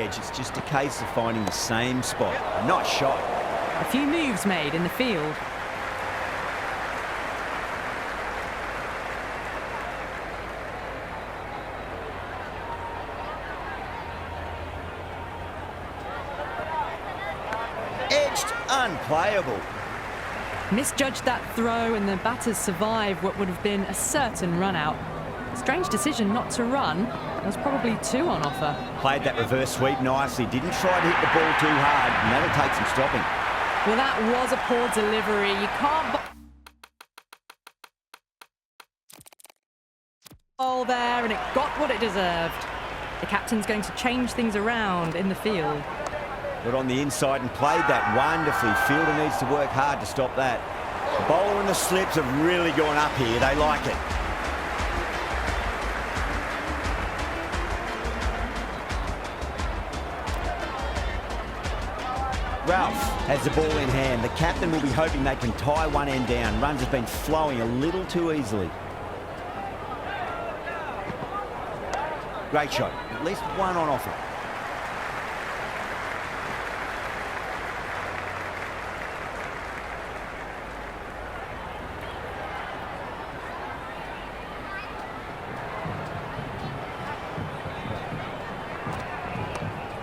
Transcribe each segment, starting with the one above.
It's just a case of finding the same spot. A nice shot. A few moves made in the field. Edged, unplayable. Misjudged that throw and the batters survived what would have been a certain run-out. Strange decision not to run. There was probably two on offer. Played that reverse sweep nicely. Didn't try to hit the ball too hard, and that'll take some stopping. Well, that was a poor delivery. You can't bowl there, and it got what it deserved. The captain's going to change things around in the field. Got on the inside and played that wonderfully. Fielder needs to work hard to stop that. The bowler and the slips have really gone up here. They like it. Ralph has the ball in hand. The captain will be hoping they can tie one end down. Runs have been flowing a little too easily. Great shot. At least one on offer.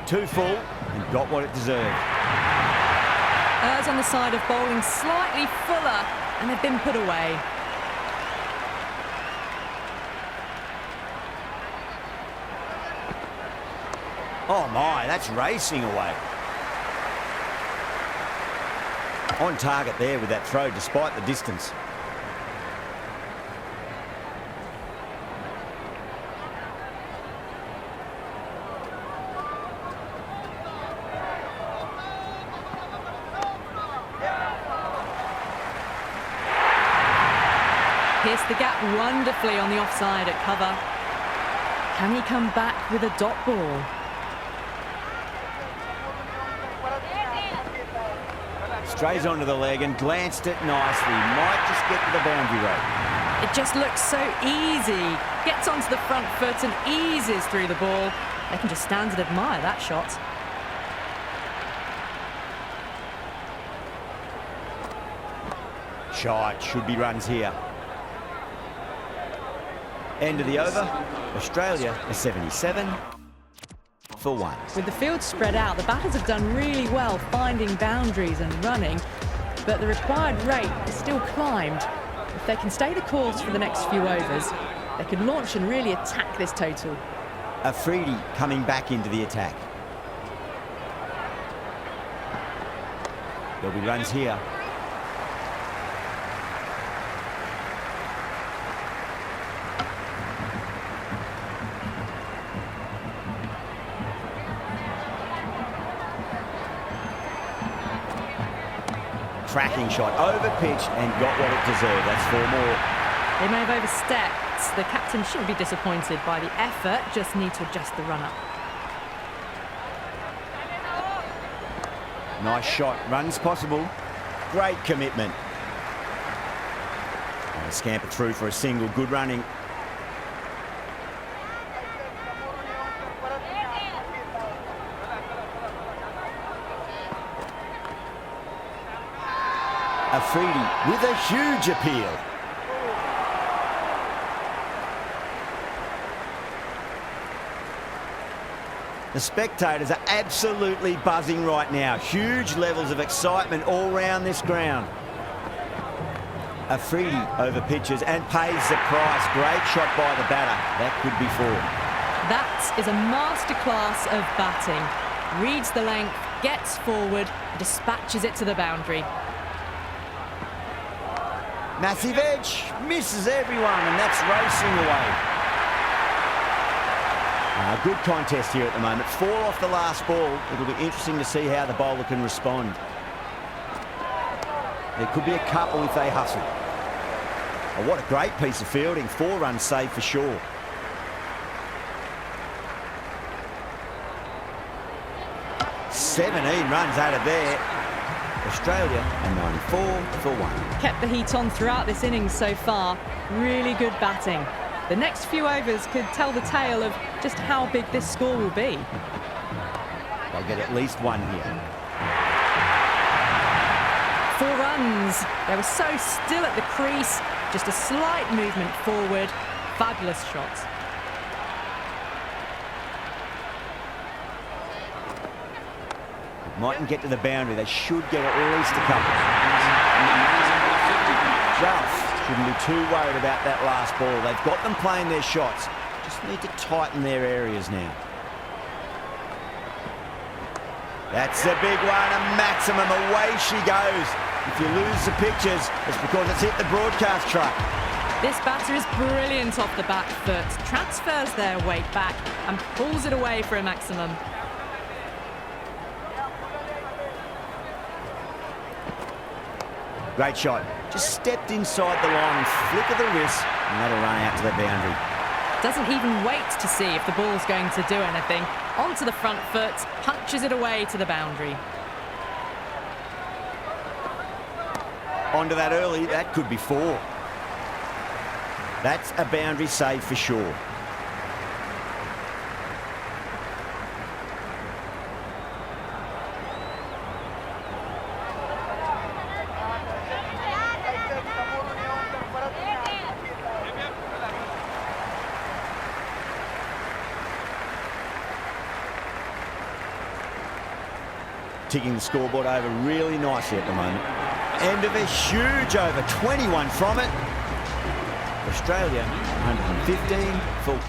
Too full and got what it deserved. Errs on the side of bowling slightly fuller, and they've been put away. Oh my, that's racing away. On target there with that throw despite the distance. Pierced the gap wonderfully on the offside at cover. Can he come back with a dot ball? Strays onto the leg and glanced it nicely. Might just get to the boundary rope. It just looks so easy. Gets onto the front foot and eases through the ball. They can just stand and admire that shot. Shot, should be runs here. End of the over. Australia are 77 for 1. With the field spread out, the batters have done really well finding boundaries and running, but the required rate has still climbed. If they can stay the course for the next few overs, they could launch and really attack this total. Afridi coming back into the attack. There'll be runs here. Tracking shot, over pitch and got what it deserved. That's 4 more. They may have overstepped. The captain shouldn't be disappointed by the effort, just need to adjust the run-up. Nice shot, runs possible. Great commitment. And a scamper through for a single, good running. Afridi with a huge appeal. The spectators are absolutely buzzing right now. Huge levels of excitement all round this ground. Afridi over pitches and pays the price. Great shot by the batter. That could be 4. That is a masterclass of batting. Reads the length, gets forward, dispatches it to the boundary. Massive edge, misses everyone, and that's racing away. Good contest here at the moment. 4 off the last ball. It'll be interesting to see how the bowler can respond. There could be a couple if they hustle. Oh, what a great piece of fielding. 4 runs saved for sure. "17 runs out of there. Australia are 94 for 1. Kept the heat on throughout this innings so far. Really good batting. The next few overs could tell the tale of just how big this score will be. They'll get at least one here. 4 runs. They were so still at the crease. Just a slight movement forward. Fabulous shots. Mightn't get to the boundary. They should get at least a couple. Just shouldn't be too worried about that last ball. They've got them playing their shots. Just need to tighten their areas now. That's a big one, a maximum. Away she goes. If you lose the pictures, it's because it's hit the broadcast truck. This batter is brilliant off the back foot. Transfers their weight back and pulls it away for a maximum. Great shot. Just stepped inside the line, flick of the wrist, and that'll run out to the boundary. Doesn't even wait to see if the ball's going to do anything. Onto the front foot, punches it away to the boundary. Onto that early, that could be 4. That's a boundary save for sure. Ticking the scoreboard over really nicely at the moment. End of a huge over, 21 from it. Australia, 115 for...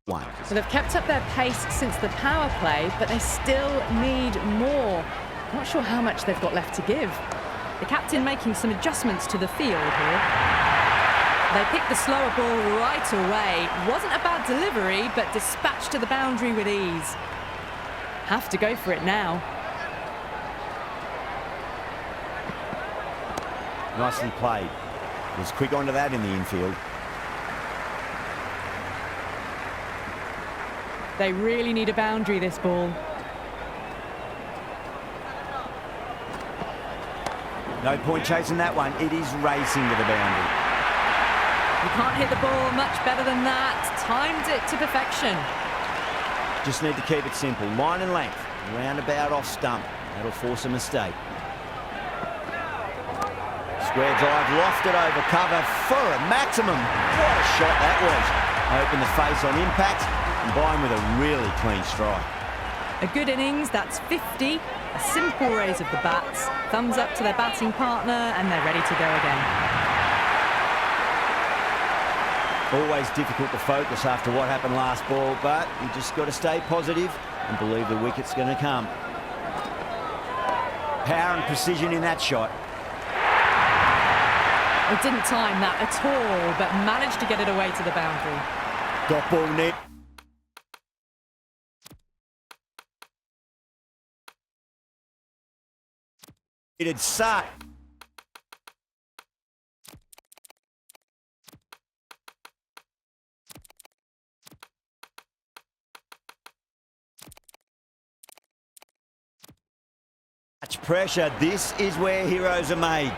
one. So they've kept up their pace since the power play, but they still need more. Not sure how much they've got left to give. The captain making some adjustments to the field here. They picked the slower ball right away. Wasn't a bad delivery, but dispatched to the boundary with ease. Have to go for it now. Nicely played. Was quick onto that in the infield. They really need a boundary, this ball. No point chasing that one. It is racing to the boundary. You can't hit the ball much better than that. Timed it to perfection. Just need to keep it simple. Line and length. Roundabout off stump. That'll force a mistake. Square drive, lofted over cover for a maximum. What a shot that was. Open the face on impact, combined with a really clean strike. A good innings, that's 50. A simple raise of the bats. Thumbs up to their batting partner, and they're ready to go again. Always difficult to focus after what happened last ball, but you just got to stay positive and believe the wicket's going to come. Power and precision in that shot. They didn't time that at all, but managed to get it away to the boundary. Dot ball net. It had sucked. Much pressure. This is where heroes are made.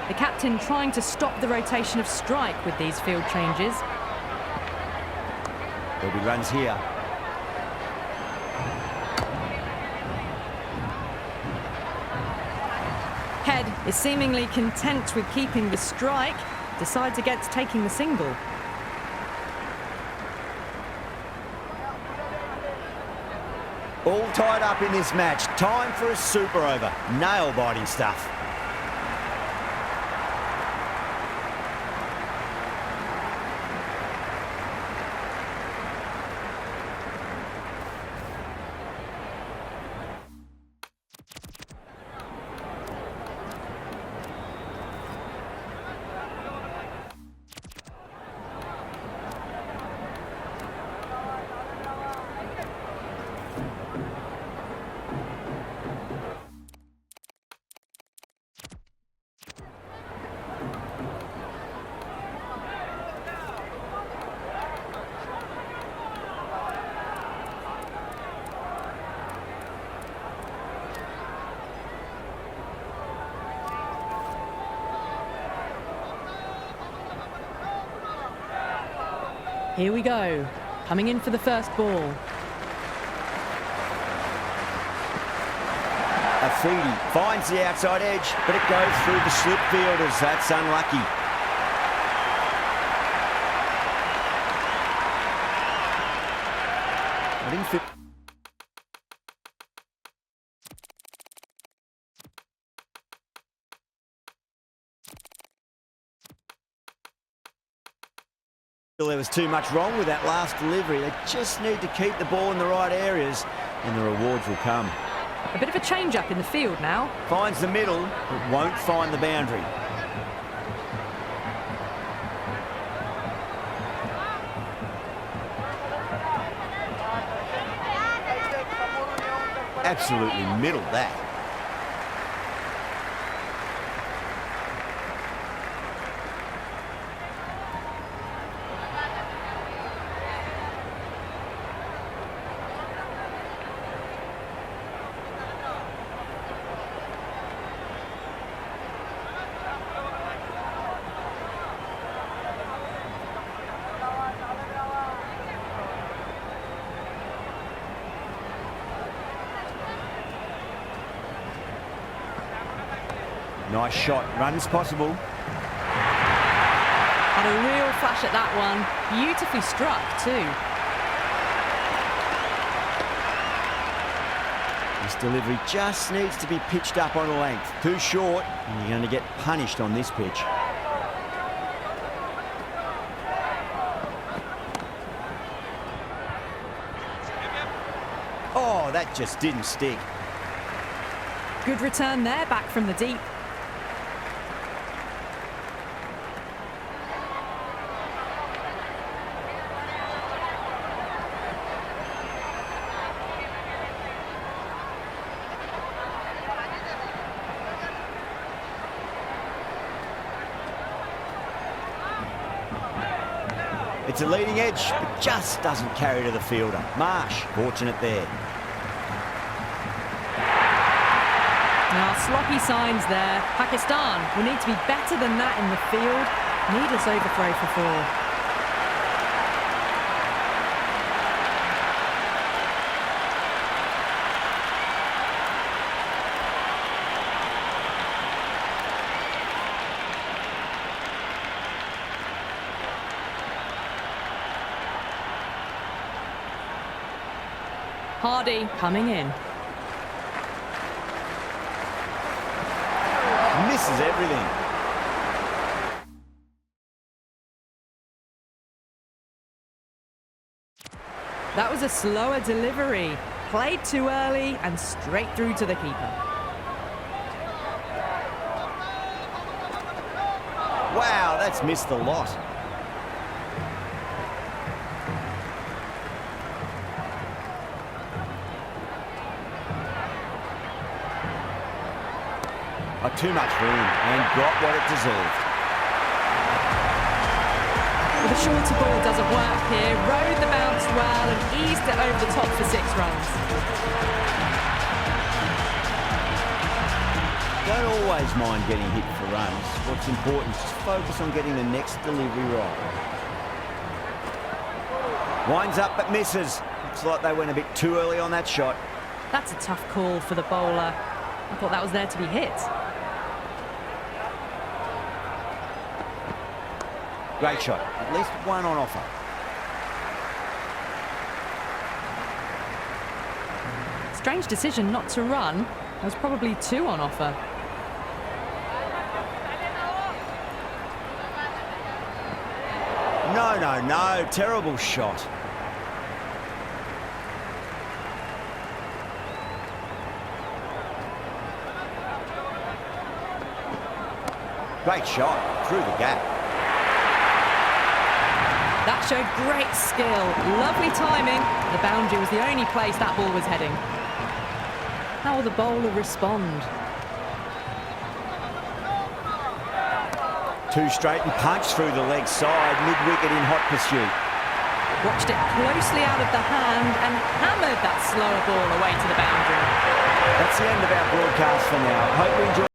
The captain trying to stop the rotation of strike with these field changes. There'll be runs here. Head is seemingly content with keeping the strike, decides against taking the single. All tied up in this match. Time for a super over. Nail-biting stuff. Here we go. Coming in for the first ball. Afidi finds the outside edge, but it goes through the slip fielders. That's unlucky. There was too much wrong with that last delivery. They just need to keep the ball in the right areas and the rewards will come. A bit of a change-up in the field now. Finds the middle, but won't find the boundary. Absolutely middled that. Nice shot, runs possible. Had a real flash at that one. Beautifully struck too. This delivery just needs to be pitched up on a length. Too short, and you're going to get punished on this pitch. Oh, that just didn't stick. Good return there, back from the deep. It's a leading edge, but just doesn't carry to the fielder. Marsh, fortunate there. Now, sloppy signs there. Pakistan will need to be better than that in the field. Needless overthrow for 4. Hardy coming in. Misses everything. That was a slower delivery. Played too early and straight through to the keeper. Wow, that's missed the lot. Oh, too much room and got what it deserved. Well, the shorter ball doesn't work here. Rode the bounce well and eased it over the top for 6 runs. Don't always mind getting hit for runs. What's important is focus on getting the next delivery right. Winds up but misses. Looks like they went a bit too early on that shot. That's a tough call for the bowler. I thought that was there to be hit. Great shot. At least one on offer. Strange decision not to run. There was probably 2 on offer. No, no, no. Terrible shot. Great shot. Through the gap. That showed great skill, lovely timing. The boundary was the only place that ball was heading. How will the bowler respond? Too straight and punched through the leg side, mid-wicket in hot pursuit. Watched it closely out of the hand and hammered that slower ball away to the boundary. That's the end of our broadcast for now. Hope you enjoyed.